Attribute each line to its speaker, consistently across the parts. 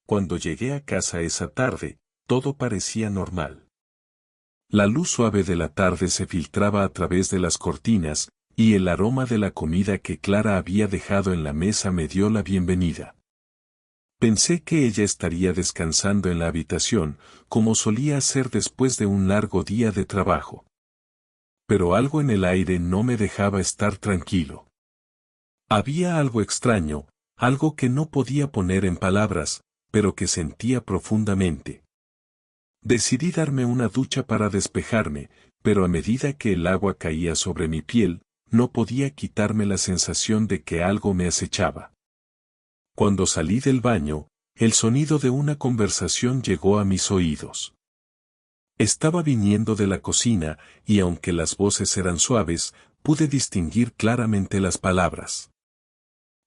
Speaker 1: Cuando llegué a casa esa tarde, todo parecía normal. La luz suave de la tarde se filtraba a través de las cortinas, y el aroma de la comida que Clara había dejado en la mesa me dio la bienvenida. Pensé que ella estaría descansando en la habitación, como solía hacer después de un largo día de trabajo. Pero algo en el aire no me dejaba estar tranquilo. Había algo extraño, algo que no podía poner en palabras, pero que sentía profundamente. Decidí darme una ducha para despejarme, pero a medida que el agua caía sobre mi piel, no podía quitarme la sensación de que algo me acechaba. Cuando salí del baño, el sonido de una conversación llegó a mis oídos. Estaba viniendo de la cocina, y aunque las voces eran suaves, pude distinguir claramente las palabras.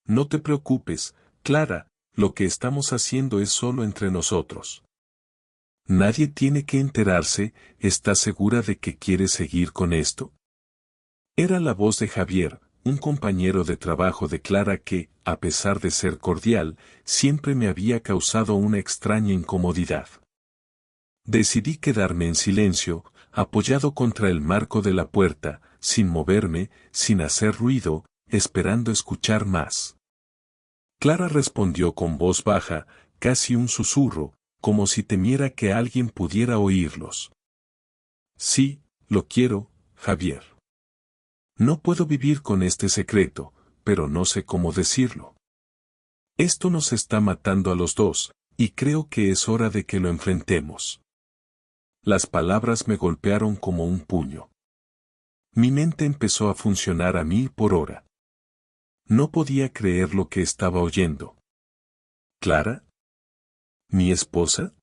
Speaker 1: No te preocupes, Clara, lo que estamos haciendo es solo entre nosotros. Nadie tiene que enterarse. ¿Estás segura de que quieres seguir con esto? Era la voz de Javier, un compañero de trabajo de Clara que, a pesar de ser cordial, siempre me había causado una extraña incomodidad. Decidí quedarme en silencio, apoyado contra el marco de la puerta, sin moverme, sin hacer ruido, esperando escuchar más. Clara respondió con voz baja, casi un susurro, como si temiera que alguien pudiera oírlos. Sí, lo quiero, Javier. No puedo vivir con este secreto, pero no sé cómo decirlo. Esto nos está matando a los dos, y creo que es hora de que lo enfrentemos. Las palabras me golpearon como un puño. Mi mente empezó a funcionar a 1000 por hora. No podía creer lo que estaba oyendo. ¿Clara? ¿Mi esposa?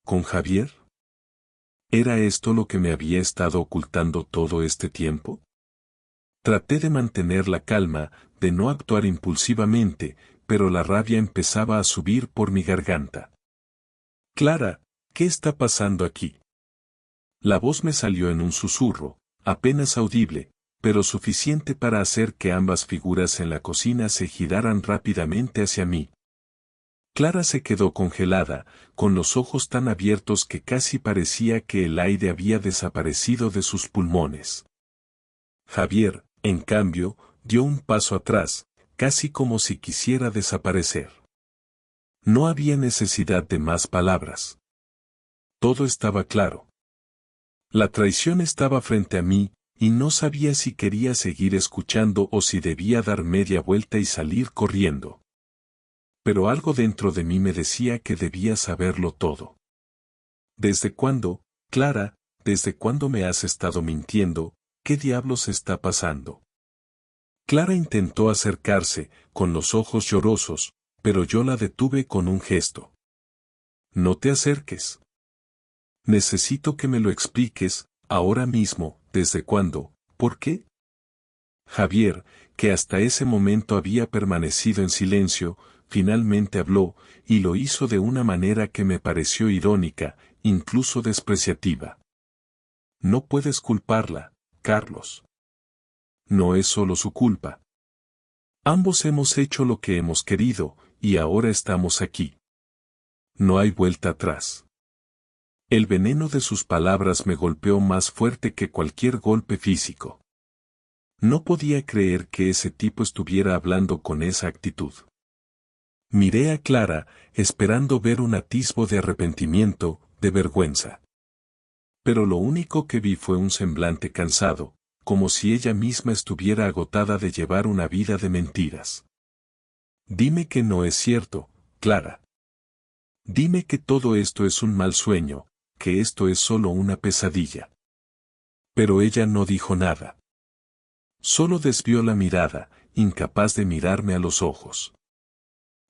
Speaker 1: ¿Con Javier? ¿Era esto lo que me había estado ocultando todo este tiempo? Traté de mantener la calma, de no actuar impulsivamente, pero la rabia empezaba a subir por mi garganta. Clara, ¿qué está pasando aquí? La voz me salió en un susurro, apenas audible, pero suficiente para hacer que ambas figuras en la cocina se giraran rápidamente hacia mí. Clara se quedó congelada, con los ojos tan abiertos que casi parecía que el aire había desaparecido de sus pulmones. Javier, en cambio, dio un paso atrás, casi como si quisiera desaparecer. No había necesidad de más palabras. Todo estaba claro. La traición estaba frente a mí, y no sabía si quería seguir escuchando o si debía dar media vuelta y salir corriendo. Pero algo dentro de mí me decía que debía saberlo todo. ¿Desde cuándo, Clara, desde cuándo me has estado mintiendo? ¿Qué diablos está pasando? Clara intentó acercarse, con los ojos llorosos, pero yo la detuve con un gesto. No te acerques. Necesito que me lo expliques, ahora mismo. ¿Desde cuándo? ¿Por qué? Javier, que hasta ese momento había permanecido en silencio, finalmente habló, y lo hizo de una manera que me pareció irónica, incluso despreciativa. No puedes culparla, Carlos. No es solo su culpa. Ambos hemos hecho lo que hemos querido, y ahora estamos aquí. No hay vuelta atrás. El veneno de sus palabras me golpeó más fuerte que cualquier golpe físico. No podía creer que ese tipo estuviera hablando con esa actitud. Miré a Clara, esperando ver un atisbo de arrepentimiento, de vergüenza. Pero lo único que vi fue un semblante cansado, como si ella misma estuviera agotada de llevar una vida de mentiras. Dime que no es cierto, Clara. Dime que todo esto es un mal sueño, que esto es solo una pesadilla. Pero ella no dijo nada. Solo desvió la mirada, incapaz de mirarme a los ojos.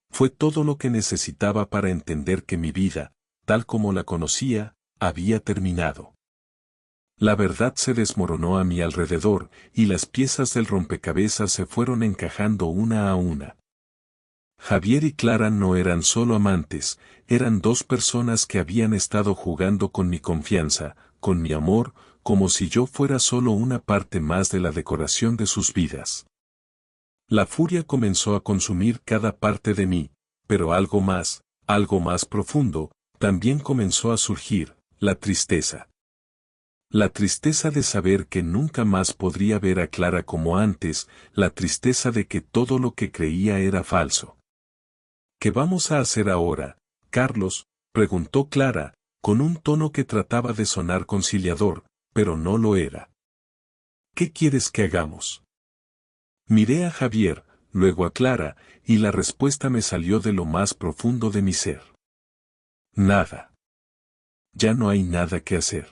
Speaker 1: Fue todo lo que necesitaba para entender que mi vida, tal como la conocía, había terminado. La verdad se desmoronó a mi alrededor, y las piezas del rompecabezas se fueron encajando una a una. Javier y Clara no eran solo amantes, eran dos personas que habían estado jugando con mi confianza, con mi amor, como si yo fuera solo una parte más de la decoración de sus vidas. La furia comenzó a consumir cada parte de mí, pero algo más, Algo más profundo, también comenzó a surgir, la tristeza. La tristeza de saber que nunca más podría ver a Clara como antes, la tristeza de que todo lo que creía era falso. ¿Qué vamos a hacer ahora, Carlos?, preguntó Clara, con un tono que trataba de sonar conciliador, pero no lo era. ¿Qué quieres que hagamos? Miré a Javier, luego a Clara, y la respuesta me salió de lo más profundo de mi ser. Nada. Ya no hay nada que hacer.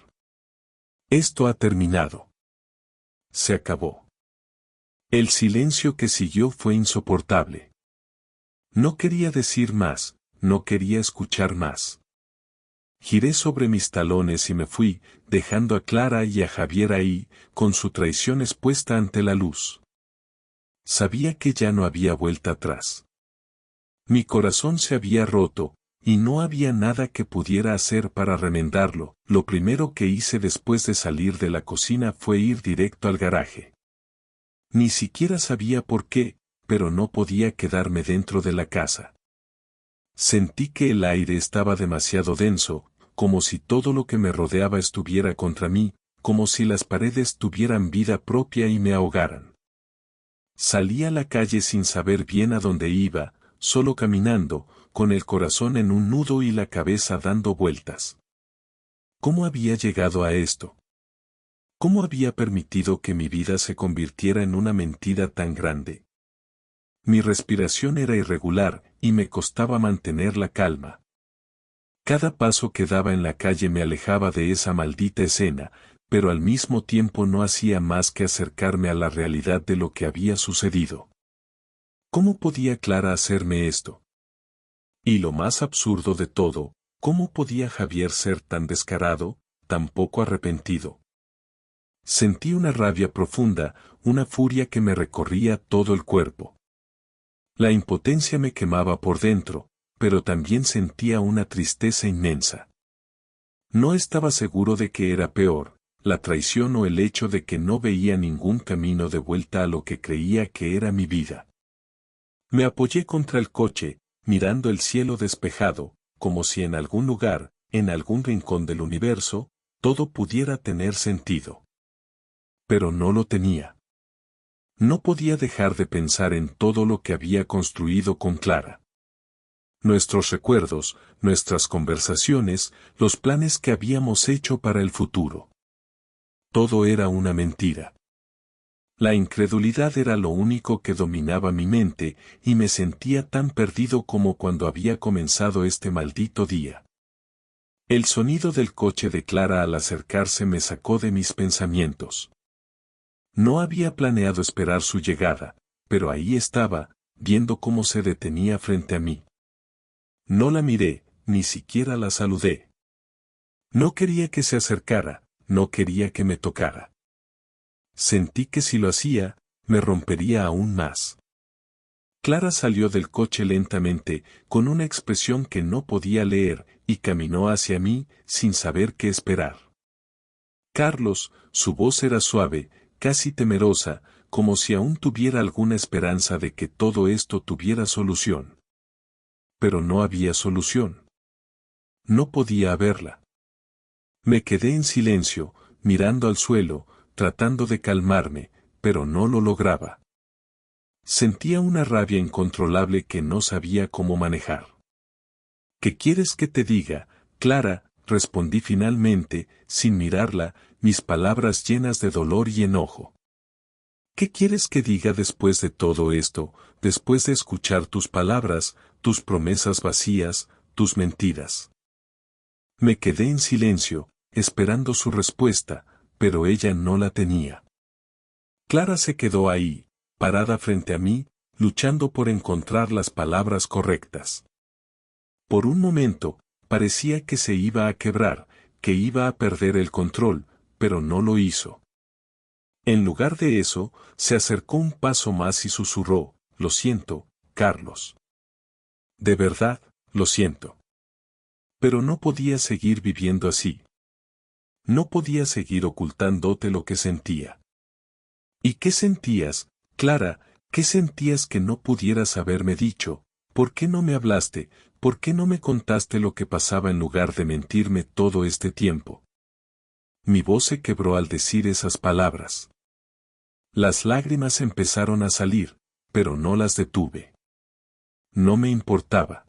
Speaker 1: Esto ha terminado. Se acabó. El silencio que siguió fue insoportable. No quería decir más, no quería escuchar más. Giré sobre mis talones y me fui, dejando a Clara y a Javier ahí, con su traición expuesta ante la luz. Sabía que ya no había vuelta atrás. Mi corazón se había roto, y no había nada que pudiera hacer para remendarlo. Lo primero que hice después de salir de la cocina fue ir directo al garaje. Ni siquiera sabía por qué, pero no podía quedarme dentro de la casa. Sentí que el aire estaba demasiado denso, como si todo lo que me rodeaba estuviera contra mí, como si las paredes tuvieran vida propia y me ahogaran. Salí a la calle sin saber bien a dónde iba, solo caminando, con el corazón en un nudo y la cabeza dando vueltas. ¿Cómo había llegado a esto? ¿Cómo había permitido que mi vida se convirtiera en una mentira tan grande? Mi respiración era irregular, y me costaba mantener la calma. Cada paso que daba en la calle me alejaba de esa maldita escena, pero al mismo tiempo no hacía más que acercarme a la realidad de lo que había sucedido. ¿Cómo podía Clara hacerme esto? Y lo más absurdo de todo, ¿cómo podía Javier ser tan descarado, tan poco arrepentido? Sentí una rabia profunda, una furia que me recorría todo el cuerpo. La impotencia me quemaba por dentro, pero también sentía una tristeza inmensa. No estaba seguro de qué era peor, la traición o el hecho de que no veía ningún camino de vuelta a lo que creía que era mi vida. Me apoyé contra el coche, mirando el cielo despejado, como si en algún lugar, en algún rincón del universo, todo pudiera tener sentido. Pero no lo tenía. No podía dejar de pensar en todo lo que había construido con Clara. Nuestros recuerdos, nuestras conversaciones, los planes que habíamos hecho para el futuro. Todo era una mentira. La incredulidad era lo único que dominaba mi mente, y me sentía tan perdido como cuando había comenzado este maldito día. El sonido del coche de Clara al acercarse me sacó de mis pensamientos. No había planeado esperar su llegada, pero ahí estaba, viendo cómo se detenía frente a mí. No la miré, ni siquiera la saludé. No quería que se acercara, no quería que me tocara. Sentí que si lo hacía, me rompería aún más. Clara salió del coche lentamente, con una expresión que no podía leer, y caminó hacia mí, sin saber qué esperar. Carlos, su voz era suave, casi temerosa, como si aún tuviera alguna esperanza de que todo esto tuviera solución. Pero no había solución. No podía haberla. Me quedé en silencio, mirando al suelo, tratando de calmarme, pero no lo lograba. Sentía una rabia incontrolable que no sabía cómo manejar. ¿Qué quieres que te diga, Clara?, respondí finalmente, sin mirarla, mis palabras llenas de dolor y enojo. ¿Qué quieres que diga después de todo esto, después de escuchar tus palabras, tus promesas vacías, tus mentiras? Me quedé en silencio, esperando su respuesta, pero ella no la tenía. Clara se quedó ahí, parada frente a mí, luchando por encontrar las palabras correctas. Por un momento, parecía que se iba a quebrar, que iba a perder el control, pero no lo hizo. En lugar de eso, se acercó un paso más y susurró: «Lo siento, Carlos. De verdad, lo siento». Pero no podía seguir viviendo así. No podía seguir ocultándote lo que sentía. ¿Y qué sentías, Clara? ¿Qué sentías que no pudieras haberme dicho? ¿Por qué no me hablaste? ¿Por qué no me contaste lo que pasaba en lugar de mentirme todo este tiempo? Mi voz se quebró al decir esas palabras. Las lágrimas empezaron a salir, pero no las detuve. No me importaba.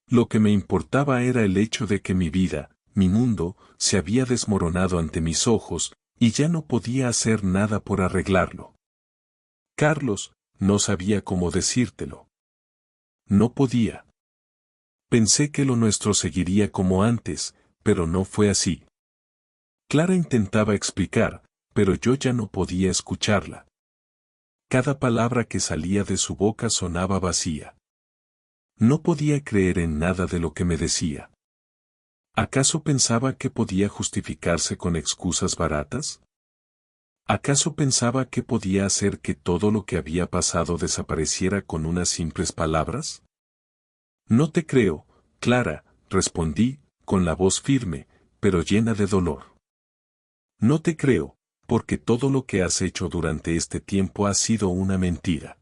Speaker 1: Lo que me importaba era el hecho de que mi vida, mi mundo, se había desmoronado ante mis ojos, y ya no podía hacer nada por arreglarlo. Carlos, no sabía cómo decírtelo. No podía. Pensé que lo nuestro seguiría como antes, pero no fue así. Clara intentaba explicar, pero yo ya no podía escucharla. Cada palabra que salía de su boca sonaba vacía. No podía creer en nada de lo que me decía. ¿Acaso pensaba que podía justificarse con excusas baratas? ¿Acaso pensaba que podía hacer que todo lo que había pasado desapareciera con unas simples palabras? No te creo, Clara, respondí, con la voz firme, pero llena de dolor. No te creo, porque todo lo que has hecho durante este tiempo ha sido una mentira.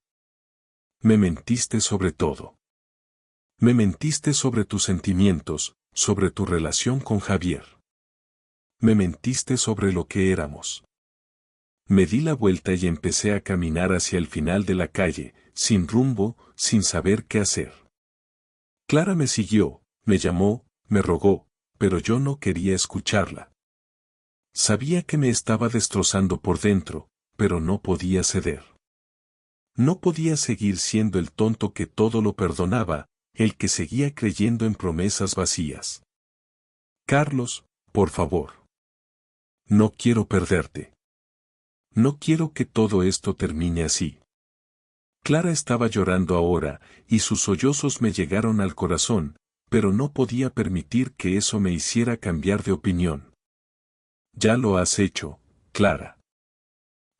Speaker 1: Me mentiste sobre todo. Me mentiste sobre tus sentimientos, sobre tu relación con Javier. Me mentiste sobre lo que éramos. Me di la vuelta y empecé a caminar hacia el final de la calle, sin rumbo, sin saber qué hacer. Clara me siguió, me llamó, me rogó, pero yo no quería escucharla. Sabía que me estaba destrozando por dentro, pero no podía ceder. No podía seguir siendo el tonto que todo lo perdonaba, el que seguía creyendo en promesas vacías. Carlos, por favor. No quiero perderte. No quiero que todo esto termine así. Clara estaba llorando ahora, y sus sollozos me llegaron al corazón, pero no podía permitir que eso me hiciera cambiar de opinión. Ya lo has hecho, Clara.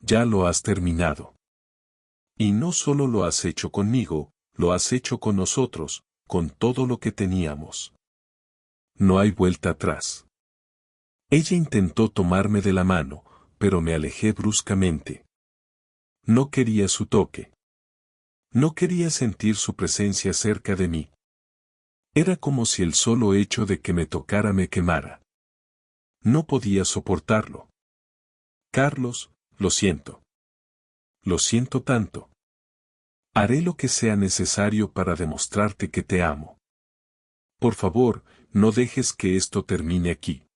Speaker 1: Ya lo has terminado. Y no solo lo has hecho conmigo, lo has hecho con nosotros, con todo lo que teníamos. No hay vuelta atrás. Ella intentó tomarme de la mano, pero me alejé bruscamente. No quería su toque. No quería sentir su presencia cerca de mí. Era como si el solo hecho de que me tocara me quemara. No podía soportarlo. Carlos, lo siento. Lo siento tanto. Haré lo que sea necesario para demostrarte que te amo. Por favor, no dejes que esto termine aquí.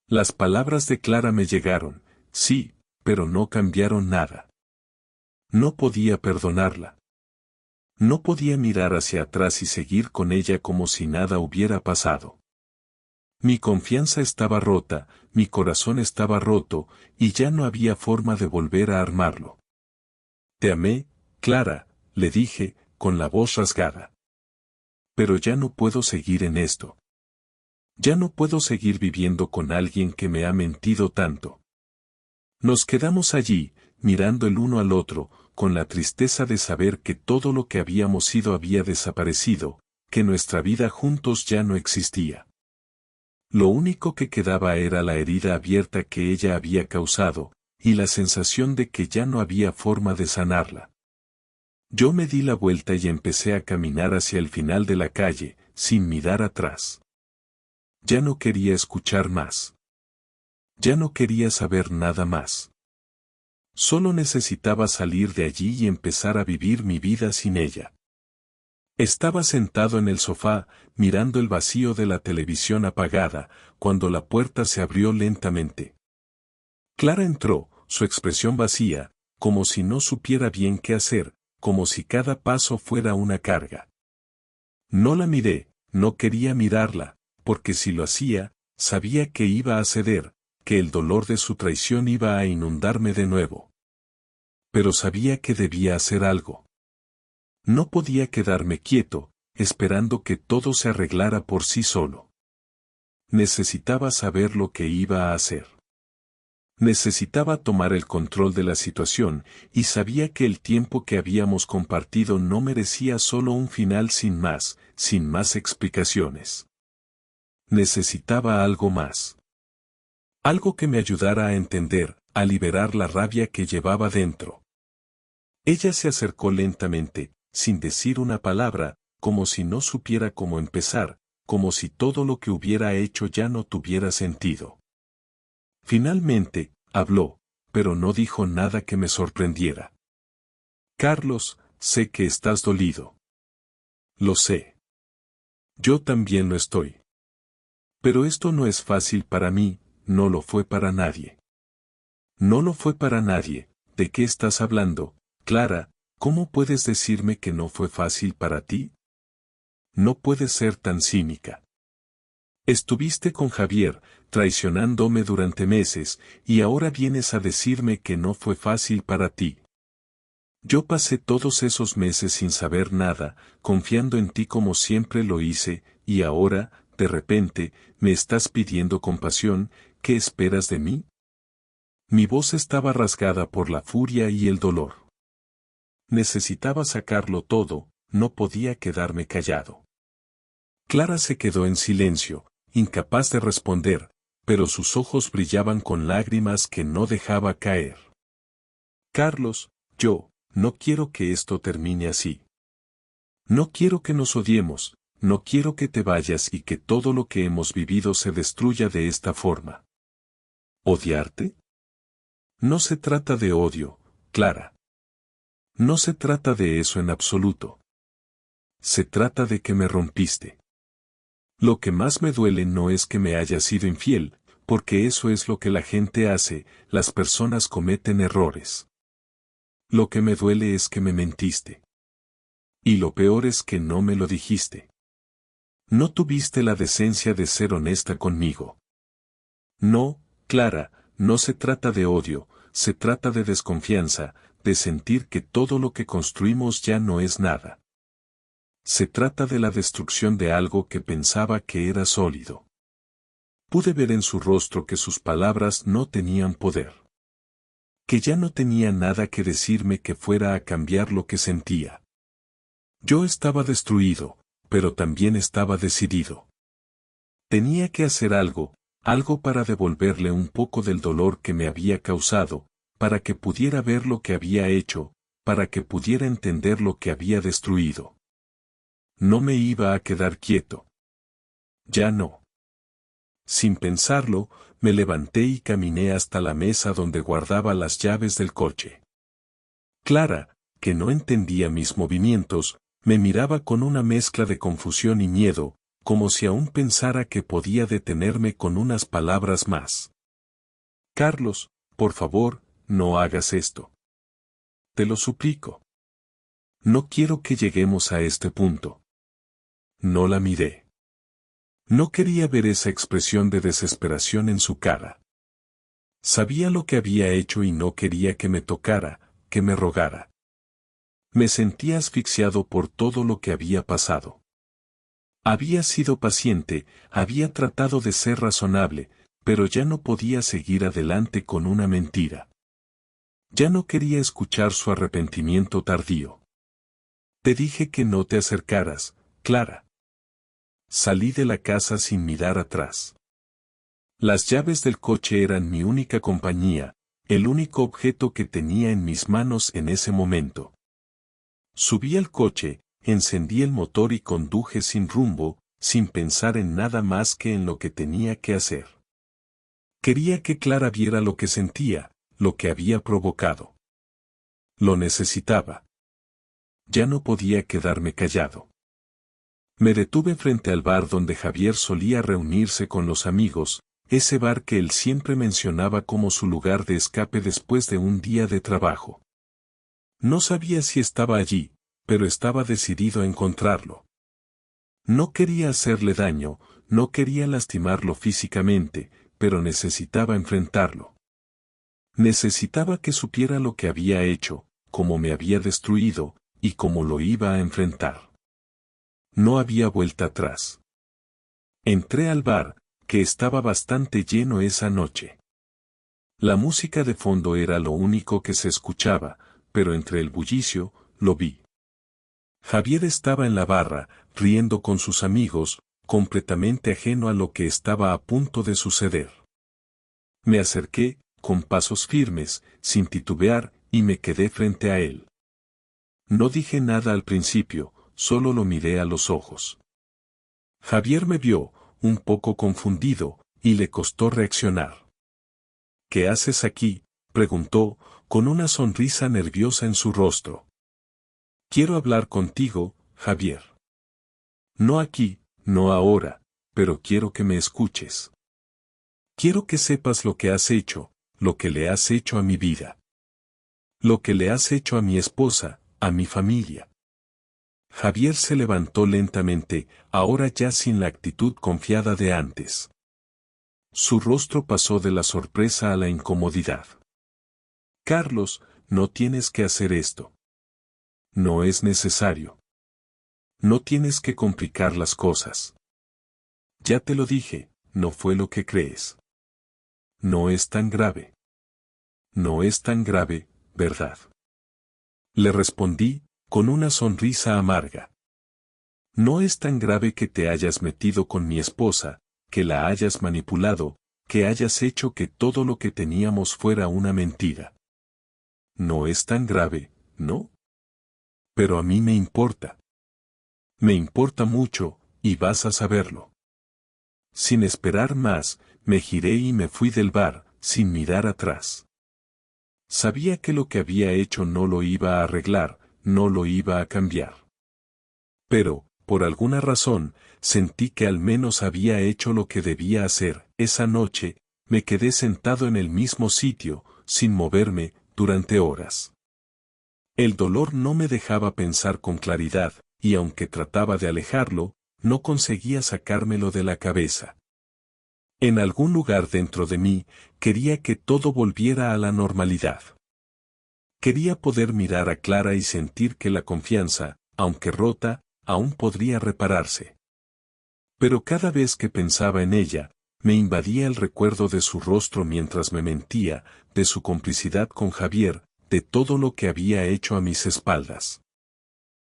Speaker 1: Las palabras de Clara me llegaron, sí, pero no cambiaron nada. No podía perdonarla. No podía mirar hacia atrás y seguir con ella como si nada hubiera pasado. Mi confianza estaba rota, mi corazón estaba roto, y ya no había forma de volver a armarlo. Te amé, Clara, le dije, con la voz rasgada. Pero ya no puedo seguir en esto. Ya no puedo seguir viviendo con alguien que me ha mentido tanto. Nos quedamos allí, mirando el uno al otro, con la tristeza de saber que todo lo que habíamos sido había desaparecido, que nuestra vida juntos ya no existía. Lo único que quedaba era la herida abierta que ella había causado, y la sensación de que ya no había forma de sanarla. Yo me di la vuelta y empecé a caminar hacia el final de la calle, sin mirar atrás. Ya no quería escuchar más. Ya no quería saber nada más. Solo necesitaba salir de allí y empezar a vivir mi vida sin ella. Estaba sentado en el sofá, mirando el vacío de la televisión apagada, cuando la puerta se abrió lentamente. Clara entró, su expresión vacía, como si no supiera bien qué hacer, como si cada paso fuera una carga. No la miré, no quería mirarla, porque si lo hacía, sabía que iba a ceder, que el dolor de su traición iba a inundarme de nuevo. Pero sabía que debía hacer algo. No podía quedarme quieto, esperando que todo se arreglara por sí solo. Necesitaba saber lo que iba a hacer. Necesitaba tomar el control de la situación, y sabía que el tiempo que habíamos compartido no merecía solo un final sin más explicaciones. Necesitaba algo más. Algo que me ayudara a entender, a liberar la rabia que llevaba dentro. Ella se acercó lentamente, sin decir una palabra, como si no supiera cómo empezar, como si todo lo que hubiera hecho ya no tuviera sentido. Finalmente, habló, pero no dijo nada que me sorprendiera. Carlos, sé que estás dolido. Lo sé. Yo también lo estoy. Pero esto no es fácil para mí, no lo fue para nadie. No lo fue para nadie. ¿De qué estás hablando, Clara? ¿Cómo puedes decirme que no fue fácil para ti? No puedes ser tan cínica. Estuviste con Javier, traicionándome durante meses, y ahora vienes a decirme que no fue fácil para ti. Yo pasé todos esos meses sin saber nada, confiando en ti como siempre lo hice, y ahora, de repente, me estás pidiendo compasión. ¿Qué esperas de mí? Mi voz estaba rasgada por la furia y el dolor. Necesitaba sacarlo todo, no podía quedarme callado. Clara se quedó en silencio, incapaz de responder, pero sus ojos brillaban con lágrimas que no dejaba caer. Carlos, yo no quiero que esto termine así. No quiero que nos odiemos, no quiero que te vayas y que todo lo que hemos vivido se destruya de esta forma. ¿Odiarte? No se trata de odio, Clara. No se trata de eso en absoluto. Se trata de que me rompiste. Lo que más me duele no es que me hayas sido infiel, porque eso es lo que la gente hace, las personas cometen errores. Lo que me duele es que me mentiste. Y lo peor es que no me lo dijiste. No tuviste la decencia de ser honesta conmigo. No, Clara, no se trata de odio, se trata de desconfianza, de sentir que todo lo que construimos ya no es nada. Se trata de la destrucción de algo que pensaba que era sólido. Pude ver en su rostro que sus palabras no tenían poder. Que ya no tenía nada que decirme que fuera a cambiar lo que sentía. Yo estaba destruido, pero también estaba decidido. Tenía que hacer algo para devolverle un poco del dolor que me había causado, para que pudiera ver lo que había hecho, para que pudiera entender lo que había destruido. No me iba a quedar quieto. Ya no. Sin pensarlo, me levanté y caminé hasta la mesa donde guardaba las llaves del coche. Clara, que no entendía mis movimientos, me miraba con una mezcla de confusión y miedo, como si aún pensara que podía detenerme con unas palabras más. Carlos, por favor, no hagas esto. Te lo suplico. No quiero que lleguemos a este punto. No la miré. No quería ver esa expresión de desesperación en su cara. Sabía lo que había hecho y no quería que me tocara, que me rogara. Me sentía asfixiado por todo lo que había pasado. Había sido paciente, había tratado de ser razonable, pero ya no podía seguir adelante con una mentira. Ya no quería escuchar su arrepentimiento tardío. Te dije que no te acercaras, Clara. Salí de la casa sin mirar atrás. Las llaves del coche eran mi única compañía, el único objeto que tenía en mis manos en ese momento. Subí al coche, encendí el motor y conduje sin rumbo, sin pensar en nada más que en lo que tenía que hacer. Quería que Clara viera lo que sentía, lo que había provocado. Lo necesitaba. Ya no podía quedarme callado. Me detuve frente al bar donde Javier solía reunirse con los amigos, ese bar que él siempre mencionaba como su lugar de escape después de un día de trabajo. No sabía si estaba allí, pero estaba decidido a encontrarlo. No quería hacerle daño, no quería lastimarlo físicamente, pero necesitaba enfrentarlo. Necesitaba que supiera lo que había hecho, cómo me había destruido, y cómo lo iba a enfrentar. No había vuelta atrás. Entré al bar, que estaba bastante lleno esa noche. La música de fondo era lo único que se escuchaba, pero entre el bullicio, lo vi. Javier estaba en la barra, riendo con sus amigos, completamente ajeno a lo que estaba a punto de suceder. Me acerqué, con pasos firmes, sin titubear, y me quedé frente a él. No dije nada al principio, solo lo miré a los ojos. Javier me vio, un poco confundido, y le costó reaccionar. ¿Qué haces aquí?, preguntó, con una sonrisa nerviosa en su rostro. Quiero hablar contigo, Javier. No aquí, no ahora, pero quiero que me escuches. Quiero que sepas lo que has hecho, lo que le has hecho a mi vida. Lo que le has hecho a mi esposa, a mi familia. Javier se levantó lentamente, ahora ya sin la actitud confiada de antes. Su rostro pasó de la sorpresa a la incomodidad. Carlos, no tienes que hacer esto. No es necesario. No tienes que complicar las cosas. Ya te lo dije, no fue lo que crees. No es tan grave. No es tan grave, ¿verdad? Le respondí, con una sonrisa amarga. No es tan grave que te hayas metido con mi esposa, que la hayas manipulado, que hayas hecho que todo lo que teníamos fuera una mentira. No es tan grave, ¿no? Pero a mí me importa. Me importa mucho, y vas a saberlo. Sin esperar más, me giré y me fui del bar, sin mirar atrás. Sabía que lo que había hecho no lo iba a arreglar, no lo iba a cambiar. Pero, por alguna razón, sentí que al menos había hecho lo que debía hacer. Esa noche, me quedé sentado en el mismo sitio, sin moverme, durante horas. El dolor no me dejaba pensar con claridad, y aunque trataba de alejarlo, no conseguía sacármelo de la cabeza. En algún lugar dentro de mí, quería que todo volviera a la normalidad. Quería poder mirar a Clara y sentir que la confianza, aunque rota, aún podría repararse. Pero cada vez que pensaba en ella, me invadía el recuerdo de su rostro mientras me mentía, de su complicidad con Javier, de todo lo que había hecho a mis espaldas.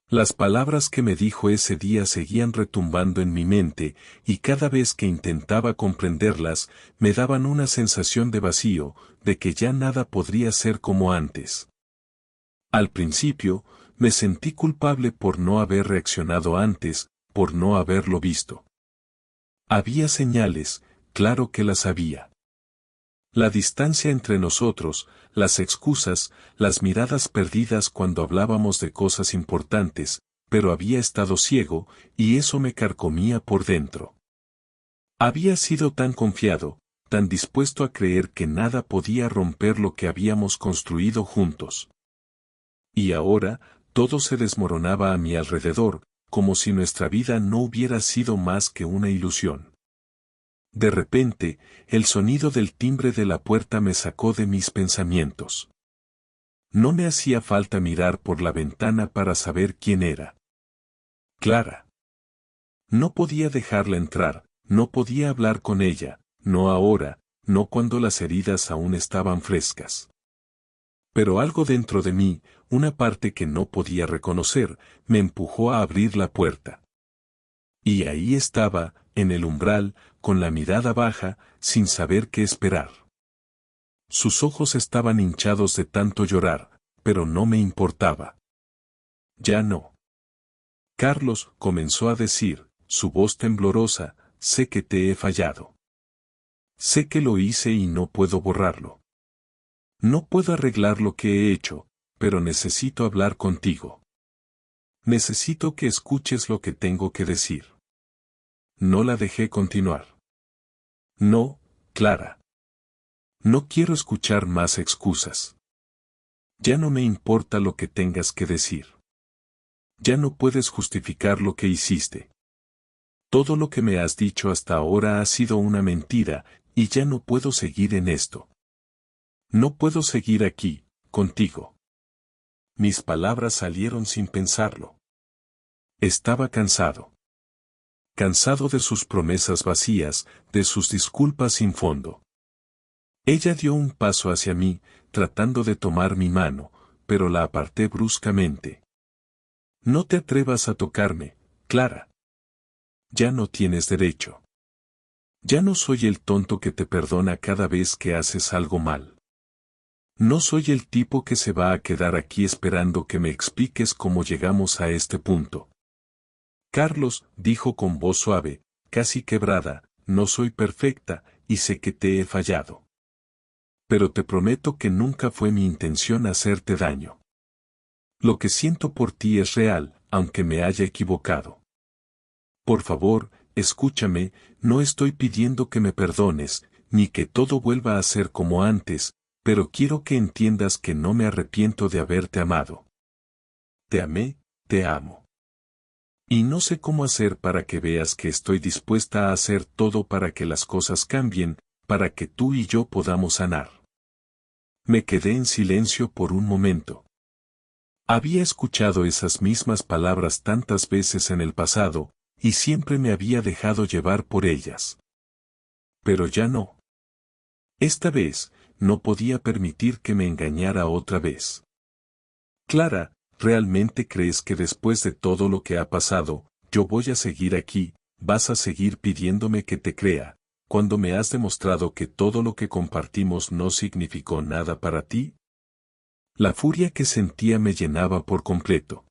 Speaker 1: Las palabras que me dijo ese día seguían retumbando en mi mente, y cada vez que intentaba comprenderlas, me daban una sensación de vacío, de que ya nada podría ser como antes. Al principio, me sentí culpable por no haber reaccionado antes, por no haberlo visto. Había señales, claro que las había. La distancia entre nosotros, las excusas, las miradas perdidas cuando hablábamos de cosas importantes, pero había estado ciego, y eso me carcomía por dentro. Había sido tan confiado, tan dispuesto a creer que nada podía romper lo que habíamos construido juntos. Y ahora, todo se desmoronaba a mi alrededor, como si nuestra vida no hubiera sido más que una ilusión. De repente, el sonido del timbre de la puerta me sacó de mis pensamientos. No me hacía falta mirar por la ventana para saber quién era. Clara. No podía dejarla entrar, no podía hablar con ella, no ahora, no cuando las heridas aún estaban frescas. Pero algo dentro de mí, una parte que no podía reconocer, me empujó a abrir la puerta. Y ahí estaba, en el umbral, con la mirada baja, sin saber qué esperar. Sus ojos estaban hinchados de tanto llorar, pero no me importaba. Ya no. Carlos, comenzó a decir, su voz temblorosa, sé que te he fallado. Sé que lo hice y no puedo borrarlo. No puedo arreglar lo que he hecho, pero necesito hablar contigo. Necesito que escuches lo que tengo que decir. No la dejé continuar. No, Clara. No quiero escuchar más excusas. Ya no me importa lo que tengas que decir. Ya no puedes justificar lo que hiciste. Todo lo que me has dicho hasta ahora ha sido una mentira, y ya no puedo seguir en esto. No puedo seguir aquí, contigo. Mis palabras salieron sin pensarlo. Estaba cansado. Cansado de sus promesas vacías, de sus disculpas sin fondo. Ella dio un paso hacia mí, tratando de tomar mi mano, pero la aparté bruscamente. No te atrevas a tocarme, Clara. Ya no tienes derecho. Ya no soy el tonto que te perdona cada vez que haces algo mal. No soy el tipo que se va a quedar aquí esperando que me expliques cómo llegamos a este punto. Carlos, dijo con voz suave, casi quebrada, no soy perfecta, y sé que te he fallado. Pero te prometo que nunca fue mi intención hacerte daño. Lo que siento por ti es real, aunque me haya equivocado. Por favor, escúchame, no estoy pidiendo que me perdones, ni que todo vuelva a ser como antes, pero quiero que entiendas que no me arrepiento de haberte amado. Te amé, te amo. Y no sé cómo hacer para que veas que estoy dispuesta a hacer todo para que las cosas cambien, para que tú y yo podamos sanar. Me quedé en silencio por un momento. Había escuchado esas mismas palabras tantas veces en el pasado, y siempre me había dejado llevar por ellas. Pero ya no. Esta vez, no podía permitir que me engañara otra vez. Clara, ¿realmente crees que después de todo lo que ha pasado, yo voy a seguir aquí, vas a seguir pidiéndome que te crea, cuando me has demostrado que todo lo que compartimos no significó nada para ti? La furia que sentía me llenaba por completo.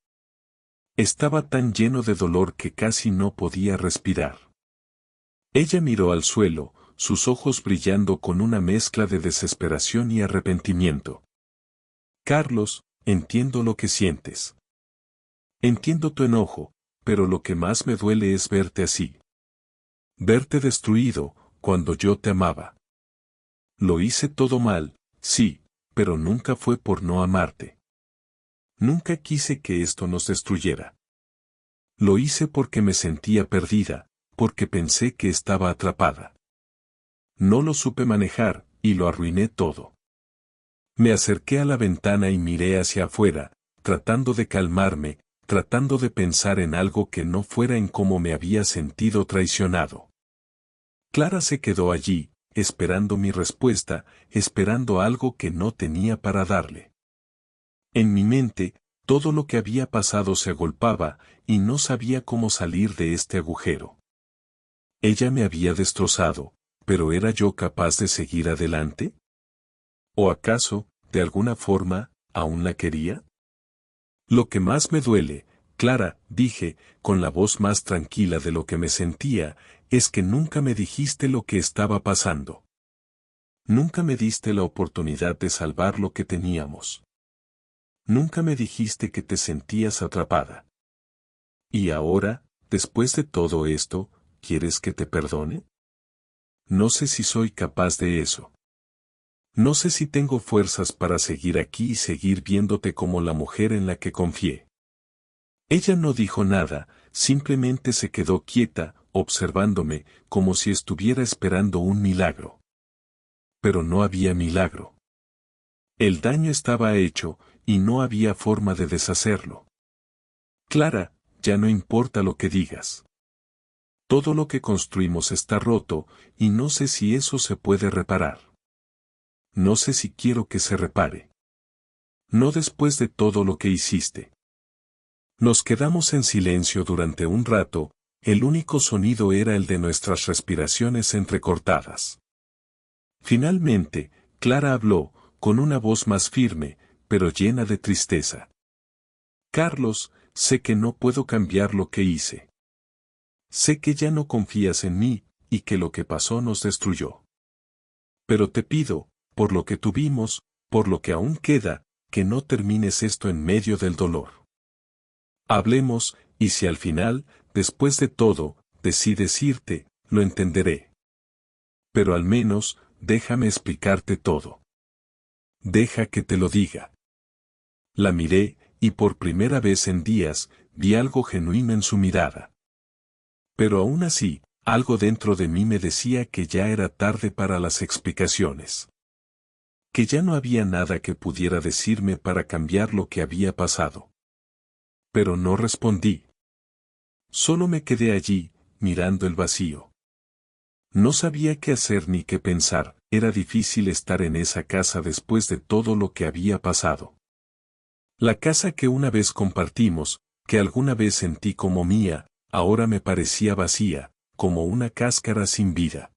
Speaker 1: Estaba tan lleno de dolor que casi no podía respirar. Ella miró al suelo, sus ojos brillando con una mezcla de desesperación y arrepentimiento. Carlos, entiendo lo que sientes. Entiendo tu enojo, pero lo que más me duele es verte así. Verte destruido, cuando yo te amaba. Lo hice todo mal, sí, pero nunca fue por no amarte. Nunca quise que esto nos destruyera. Lo hice porque me sentía perdida, porque pensé que estaba atrapada. No lo supe manejar, y lo arruiné todo. Me acerqué a la ventana y miré hacia afuera, tratando de calmarme, tratando de pensar en algo que no fuera en cómo me había sentido traicionado. Clara se quedó allí, esperando mi respuesta, esperando algo que no tenía para darle. En mi mente, todo lo que había pasado se agolpaba, y no sabía cómo salir de este agujero. Ella me había destrozado, pero ¿era yo capaz de seguir adelante? ¿O acaso, de alguna forma, aún la quería? Lo que más me duele, Clara, dije, con la voz más tranquila de lo que me sentía, es que nunca me dijiste lo que estaba pasando. Nunca me diste la oportunidad de salvar lo que teníamos. Nunca me dijiste que te sentías atrapada. Y ahora, después de todo esto, ¿quieres que te perdone? No sé si soy capaz de eso. No sé si tengo fuerzas para seguir aquí y seguir viéndote como la mujer en la que confié. Ella no dijo nada, simplemente se quedó quieta, observándome, como si estuviera esperando un milagro. Pero no había milagro. El daño estaba hecho, y no había forma de deshacerlo. Clara, ya no importa lo que digas. Todo lo que construimos está roto, y no sé si eso se puede reparar. No sé si quiero que se repare. No después de todo lo que hiciste. Nos quedamos en silencio durante un rato, el único sonido era el de nuestras respiraciones entrecortadas. Finalmente, Clara habló, con una voz más firme, pero llena de tristeza. Carlos, sé que no puedo cambiar lo que hice. Sé que ya no confías en mí, y que lo que pasó nos destruyó. Pero te pido, por lo que tuvimos, por lo que aún queda, que no termines esto en medio del dolor. Hablemos, y si al final, después de todo, decides irte, lo entenderé. Pero al menos, déjame explicarte todo. Deja que te lo diga. La miré, y por primera vez en días, vi algo genuino en su mirada. Pero aún así, algo dentro de mí me decía que ya era tarde para las explicaciones. Que ya no había nada que pudiera decirme para cambiar lo que había pasado. Pero no respondí. Solo me quedé allí, mirando el vacío. No sabía qué hacer ni qué pensar, era difícil estar en esa casa después de todo lo que había pasado. La casa que una vez compartimos, que alguna vez sentí como mía, ahora me parecía vacía, como una cáscara sin vida.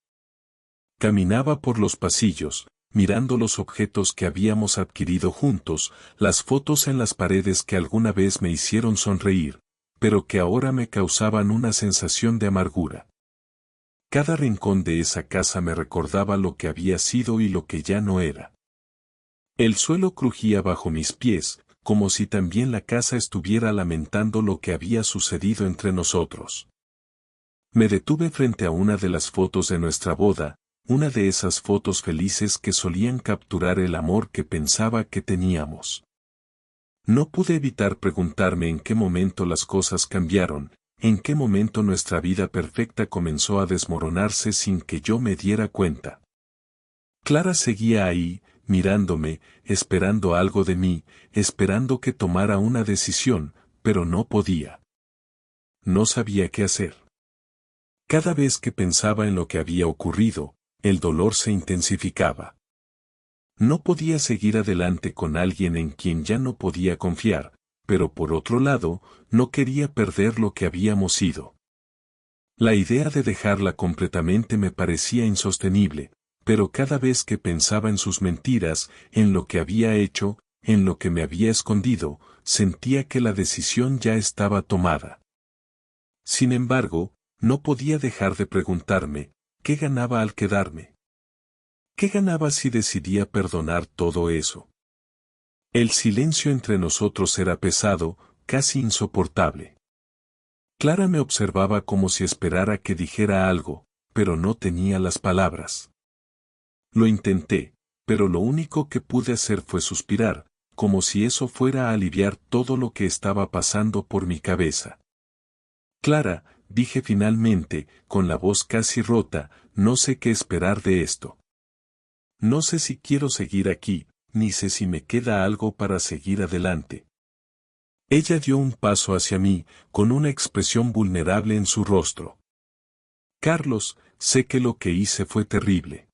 Speaker 1: Caminaba por los pasillos, mirando los objetos que habíamos adquirido juntos, las fotos en las paredes que alguna vez me hicieron sonreír, pero que ahora me causaban una sensación de amargura. Cada rincón de esa casa me recordaba lo que había sido y lo que ya no era. El suelo crujía bajo mis pies, como si también la casa estuviera lamentando lo que había sucedido entre nosotros. Me detuve frente a una de las fotos de nuestra boda, una de esas fotos felices que solían capturar el amor que pensaba que teníamos. No pude evitar preguntarme en qué momento las cosas cambiaron, en qué momento nuestra vida perfecta comenzó a desmoronarse sin que yo me diera cuenta. Clara seguía ahí, mirándome, esperando algo de mí, esperando que tomara una decisión, pero no podía. No sabía qué hacer. Cada vez que pensaba en lo que había ocurrido, el dolor se intensificaba. No podía seguir adelante con alguien en quien ya no podía confiar, pero por otro lado, no quería perder lo que habíamos sido. La idea de dejarla completamente me parecía insostenible, pero cada vez que pensaba en sus mentiras, en lo que había hecho, en lo que me había escondido, sentía que la decisión ya estaba tomada. Sin embargo, no podía dejar de preguntarme, ¿qué ganaba al quedarme? ¿Qué ganaba si decidía perdonar todo eso? El silencio entre nosotros era pesado, casi insoportable. Clara me observaba como si esperara que dijera algo, pero no tenía las palabras. Lo intenté, pero lo único que pude hacer fue suspirar, como si eso fuera a aliviar todo lo que estaba pasando por mi cabeza. Clara, dije finalmente, con la voz casi rota, no sé qué esperar de esto. No sé si quiero seguir aquí, ni sé si me queda algo para seguir adelante. Ella dio un paso hacia mí, con una expresión vulnerable en su rostro. Carlos, sé que lo que hice fue terrible.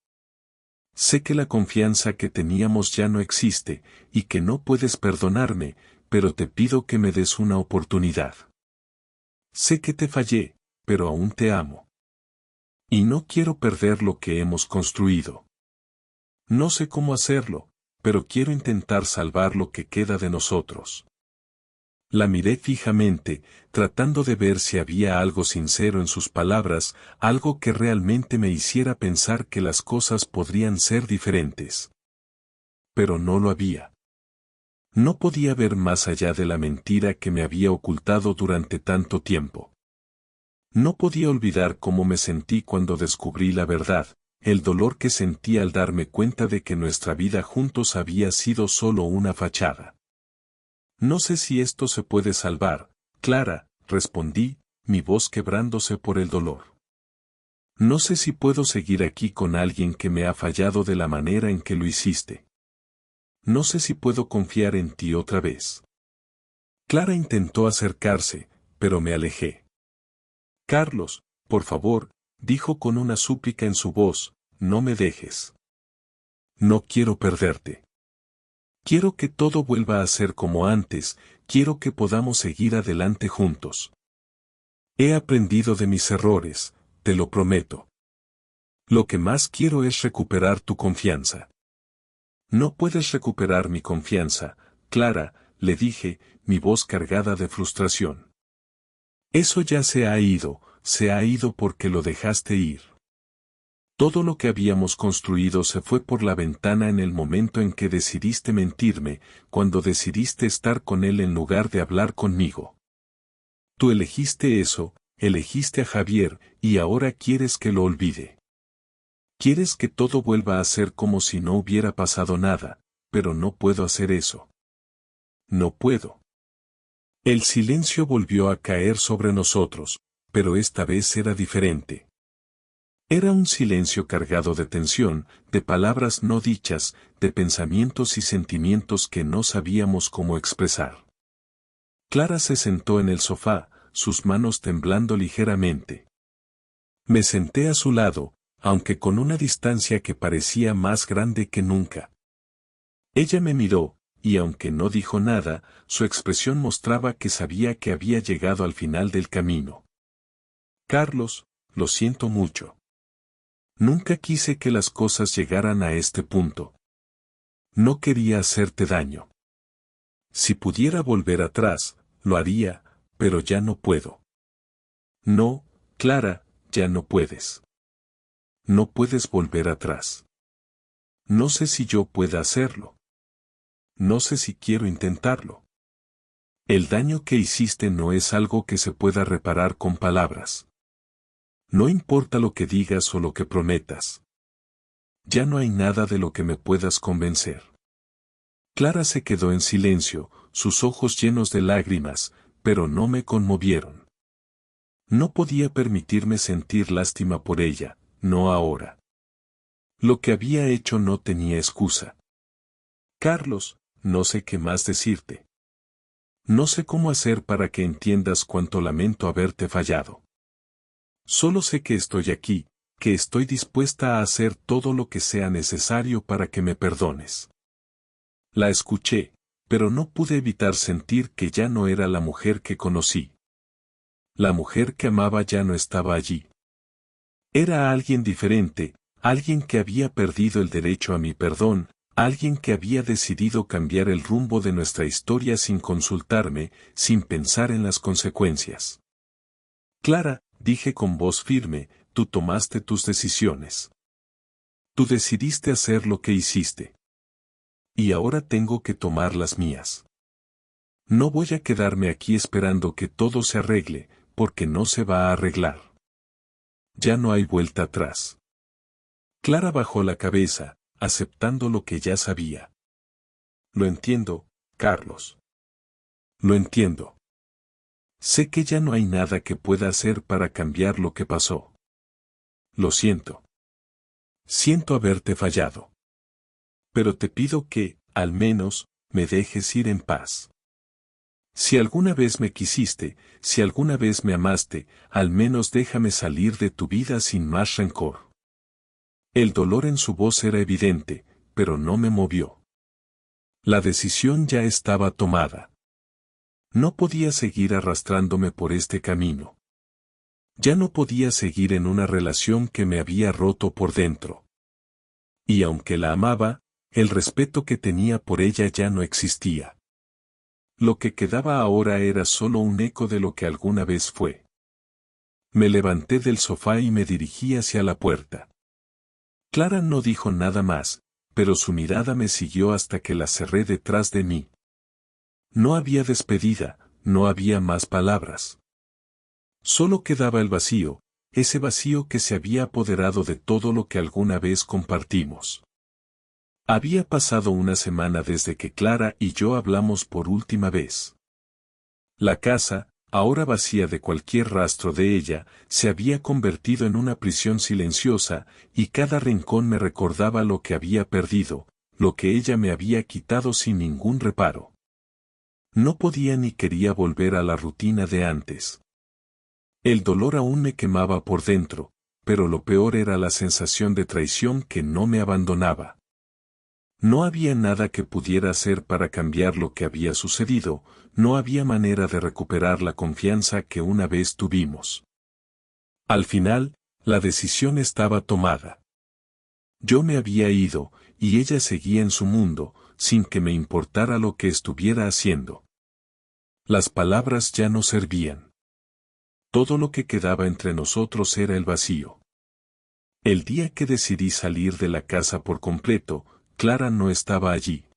Speaker 1: Sé que la confianza que teníamos ya no existe, y que no puedes perdonarme, pero te pido que me des una oportunidad. Sé que te fallé, pero aún te amo. Y no quiero perder lo que hemos construido. No sé cómo hacerlo, pero quiero intentar salvar lo que queda de nosotros. La miré fijamente, tratando de ver si había algo sincero en sus palabras, algo que realmente me hiciera pensar que las cosas podrían ser diferentes. Pero no lo había. No podía ver más allá de la mentira que me había ocultado durante tanto tiempo. No podía olvidar cómo me sentí cuando descubrí la verdad, el dolor que sentí al darme cuenta de que nuestra vida juntos había sido solo una fachada. No sé si esto se puede salvar, Clara, respondí, mi voz quebrándose por el dolor. No sé si puedo seguir aquí con alguien que me ha fallado de la manera en que lo hiciste. No sé si puedo confiar en ti otra vez. Clara intentó acercarse, pero me alejé. Carlos, por favor, dijo con una súplica en su voz, no me dejes. No quiero perderte. Quiero que todo vuelva a ser como antes, quiero que podamos seguir adelante juntos. He aprendido de mis errores, te lo prometo. Lo que más quiero es recuperar tu confianza. No puedes recuperar mi confianza, Clara, le dije, mi voz cargada de frustración. Eso ya se ha ido porque lo dejaste ir. Todo lo que habíamos construido se fue por la ventana en el momento en que decidiste mentirme, cuando decidiste estar con él en lugar de hablar conmigo. Tú elegiste eso, elegiste a Javier, y ahora quieres que lo olvide. Quieres que todo vuelva a ser como si no hubiera pasado nada, pero no puedo hacer eso. No puedo. El silencio volvió a caer sobre nosotros, pero esta vez era diferente. Era un silencio cargado de tensión, de palabras no dichas, de pensamientos y sentimientos que no sabíamos cómo expresar. Clara se sentó en el sofá, sus manos temblando ligeramente. Me senté a su lado, aunque con una distancia que parecía más grande que nunca. Ella me miró, y aunque no dijo nada, su expresión mostraba que sabía que había llegado al final del camino. Carlos, lo siento mucho. Nunca quise que las cosas llegaran a este punto. No quería hacerte daño. Si pudiera volver atrás, lo haría, pero ya no puedo. No, Clara, ya no puedes. No puedes volver atrás. No sé si yo pueda hacerlo. No sé si quiero intentarlo. El daño que hiciste no es algo que se pueda reparar con palabras. No importa lo que digas o lo que prometas. Ya no hay nada de lo que me puedas convencer. Clara se quedó en silencio, sus ojos llenos de lágrimas, pero no me conmovieron. No podía permitirme sentir lástima por ella, no ahora. Lo que había hecho no tenía excusa. Carlos, no sé qué más decirte. No sé cómo hacer para que entiendas cuánto lamento haberte fallado. Solo sé que estoy aquí, que estoy dispuesta a hacer todo lo que sea necesario para que me perdones. La escuché, pero no pude evitar sentir que ya no era la mujer que conocí. La mujer que amaba ya no estaba allí. Era alguien diferente, alguien que había perdido el derecho a mi perdón, alguien que había decidido cambiar el rumbo de nuestra historia sin consultarme, sin pensar en las consecuencias. Clara, dije con voz firme, tú tomaste tus decisiones. Tú decidiste hacer lo que hiciste. Y ahora tengo que tomar las mías. No voy a quedarme aquí esperando que todo se arregle, porque no se va a arreglar. Ya no hay vuelta atrás. Clara bajó la cabeza, aceptando lo que ya sabía. Lo entiendo, Carlos. Lo entiendo. Sé que ya no hay nada que pueda hacer para cambiar lo que pasó. Lo siento. Siento haberte fallado. Pero te pido que, al menos, me dejes ir en paz. Si alguna vez me quisiste, si alguna vez me amaste, al menos déjame salir de tu vida sin más rencor. El dolor en su voz era evidente, pero no me movió. La decisión ya estaba tomada. No podía seguir arrastrándome por este camino. Ya no podía seguir en una relación que me había roto por dentro. Y aunque la amaba, el respeto que tenía por ella ya no existía. Lo que quedaba ahora era solo un eco de lo que alguna vez fue. Me levanté del sofá y me dirigí hacia la puerta. Clara no dijo nada más, pero su mirada me siguió hasta que la cerré detrás de mí. No había despedida, no había más palabras. Solo quedaba el vacío, ese vacío que se había apoderado de todo lo que alguna vez compartimos. Había pasado una semana desde que Clara y yo hablamos por última vez. La casa, ahora vacía de cualquier rastro de ella, se había convertido en una prisión silenciosa, y cada rincón me recordaba lo que había perdido, lo que ella me había quitado sin ningún reparo. No podía ni quería volver a la rutina de antes. El dolor aún me quemaba por dentro, pero lo peor era la sensación de traición que no me abandonaba. No había nada que pudiera hacer para cambiar lo que había sucedido, no había manera de recuperar la confianza que una vez tuvimos. Al final, la decisión estaba tomada. Yo me había ido, y ella seguía en su mundo, sin que me importara lo que estuviera haciendo. Las palabras ya no servían. Todo lo que quedaba entre nosotros era el vacío. El día que decidí salir de la casa por completo, Clara no estaba allí.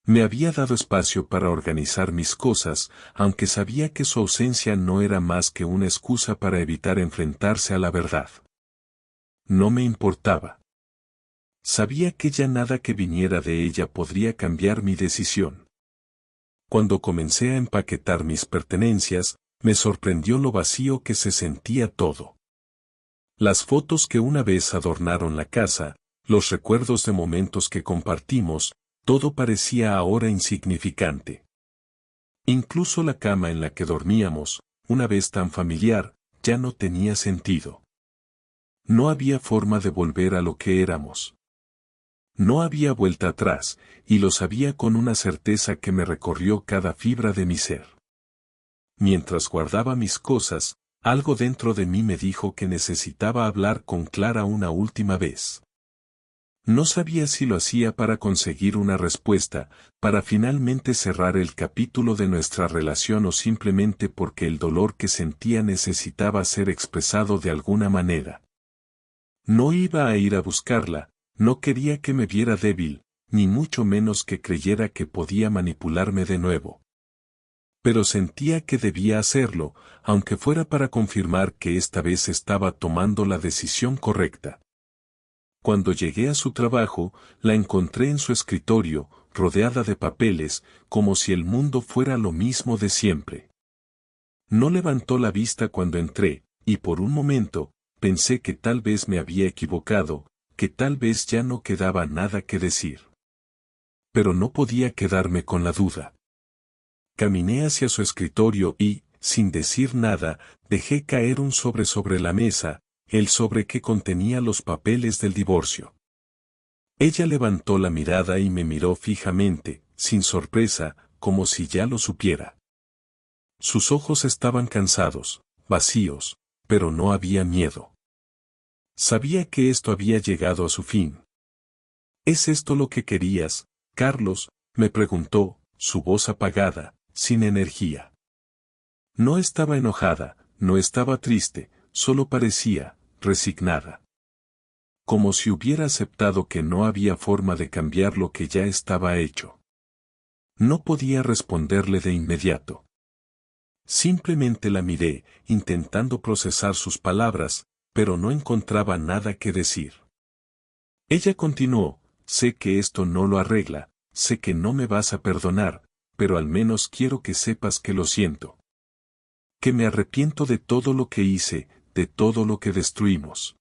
Speaker 1: Me había dado espacio para organizar mis cosas, aunque sabía que su ausencia no era más que una excusa para evitar enfrentarse a la verdad. No me importaba. Sabía que ya nada que viniera de ella podría cambiar mi decisión. Cuando comencé a empaquetar mis pertenencias, me sorprendió lo vacío que se sentía todo. Las fotos que una vez adornaron la casa, los recuerdos de momentos que compartimos, todo parecía ahora insignificante. Incluso la cama en la que dormíamos, una vez tan familiar, ya no tenía sentido. No había forma de volver a lo que éramos. No había vuelta atrás, y lo sabía con una certeza que me recorrió cada fibra de mi ser. Mientras guardaba mis cosas, algo dentro de mí me dijo que necesitaba hablar con Clara una última vez. No sabía si lo hacía para conseguir una respuesta, para finalmente cerrar el capítulo de nuestra relación o simplemente porque el dolor que sentía necesitaba ser expresado de alguna manera. No iba a ir a buscarla, no quería que me viera débil, ni mucho menos que creyera que podía manipularme de nuevo. Pero sentía que debía hacerlo, aunque fuera para confirmar que esta vez estaba tomando la decisión correcta. Cuando llegué a su trabajo, la encontré en su escritorio, rodeada de papeles, como si el mundo fuera lo mismo de siempre. No levantó la vista cuando entré, y por un momento, pensé que tal vez me había equivocado, que tal vez ya no quedaba nada que decir. Pero no podía quedarme con la duda. Caminé hacia su escritorio y, sin decir nada, dejé caer un sobre la mesa, el sobre que contenía los papeles del divorcio. Ella levantó la mirada y me miró fijamente, sin sorpresa, como si ya lo supiera. Sus ojos estaban cansados, vacíos, pero no había miedo. Sabía que esto había llegado a su fin. ¿Es esto lo que querías, Carlos?, me preguntó, su voz apagada, sin energía. No estaba enojada, no estaba triste, solo parecía resignada. Como si hubiera aceptado que no había forma de cambiar lo que ya estaba hecho. No podía responderle de inmediato. Simplemente la miré, intentando procesar sus palabras, pero no encontraba nada que decir. Ella continuó, sé que esto no lo arregla, sé que no me vas a perdonar, pero al menos quiero que sepas que lo siento. Que me arrepiento de todo lo que hice, de todo lo que destruimos.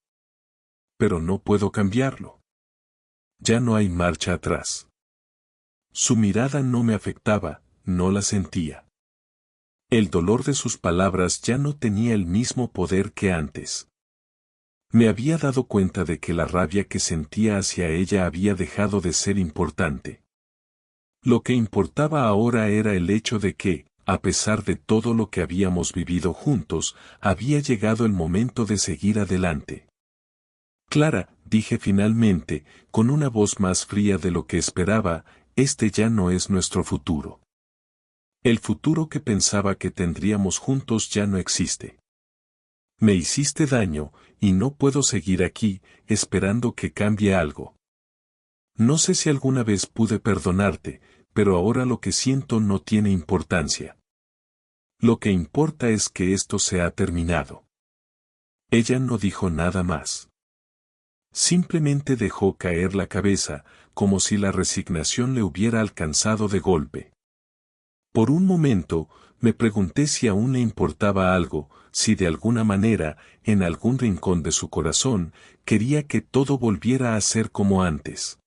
Speaker 1: Pero no puedo cambiarlo. Ya no hay marcha atrás. Su mirada no me afectaba, no la sentía. El dolor de sus palabras ya no tenía el mismo poder que antes. Me había dado cuenta de que la rabia que sentía hacia ella había dejado de ser importante. Lo que importaba ahora era el hecho de que, a pesar de todo lo que habíamos vivido juntos, había llegado el momento de seguir adelante. Clara, dije finalmente, con una voz más fría de lo que esperaba, este ya no es nuestro futuro. El futuro que pensaba que tendríamos juntos ya no existe. Me hiciste daño, y no puedo seguir aquí, esperando que cambie algo. No sé si alguna vez pude perdonarte, pero ahora lo que siento no tiene importancia. Lo que importa es que esto se ha terminado. Ella no dijo nada más. Simplemente dejó caer la cabeza, como si la resignación le hubiera alcanzado de golpe. Por un momento, me pregunté si aún le importaba algo, si de alguna manera, en algún rincón de su corazón, quería que todo volviera a ser como antes.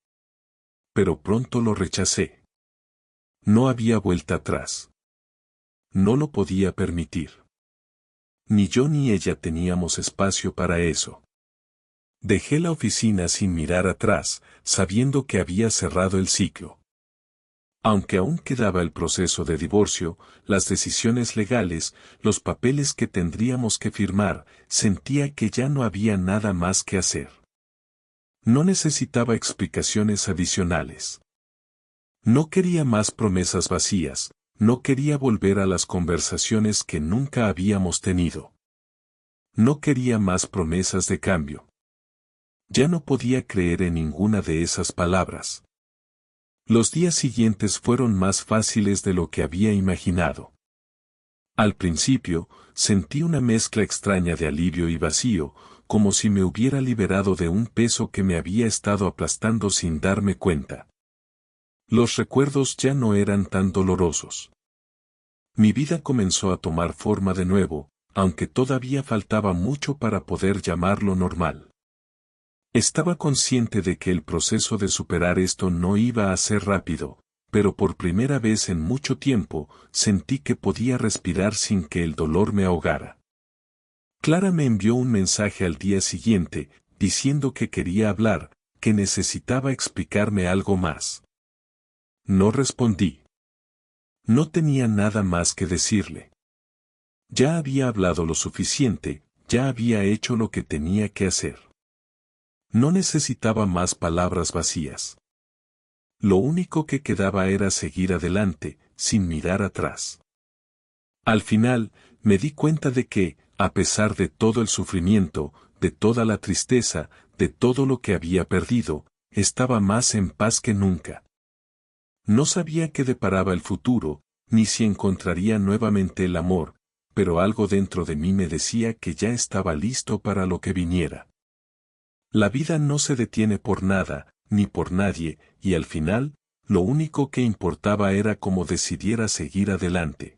Speaker 1: Pero pronto lo rechacé. No había vuelta atrás. No lo podía permitir. Ni yo ni ella teníamos espacio para eso. Dejé la oficina sin mirar atrás, sabiendo que había cerrado el ciclo. Aunque aún quedaba el proceso de divorcio, las decisiones legales, los papeles que tendríamos que firmar, sentía que ya no había nada más que hacer. No necesitaba explicaciones adicionales. No quería más promesas vacías, no quería volver a las conversaciones que nunca habíamos tenido. No quería más promesas de cambio. Ya no podía creer en ninguna de esas palabras. Los días siguientes fueron más fáciles de lo que había imaginado. Al principio, sentí una mezcla extraña de alivio y vacío, como si me hubiera liberado de un peso que me había estado aplastando sin darme cuenta. Los recuerdos ya no eran tan dolorosos. Mi vida comenzó a tomar forma de nuevo, aunque todavía faltaba mucho para poder llamarlo normal. Estaba consciente de que el proceso de superar esto no iba a ser rápido, pero por primera vez en mucho tiempo, sentí que podía respirar sin que el dolor me ahogara. Clara me envió un mensaje al día siguiente, diciendo que quería hablar, que necesitaba explicarme algo más. No respondí. No tenía nada más que decirle. Ya había hablado lo suficiente, ya había hecho lo que tenía que hacer. No necesitaba más palabras vacías. Lo único que quedaba era seguir adelante, sin mirar atrás. Al final, me di cuenta de que, a pesar de todo el sufrimiento, de toda la tristeza, de todo lo que había perdido, estaba más en paz que nunca. No sabía qué deparaba el futuro, ni si encontraría nuevamente el amor, pero algo dentro de mí me decía que ya estaba listo para lo que viniera. La vida no se detiene por nada, ni por nadie, y al final, lo único que importaba era cómo decidiera seguir adelante.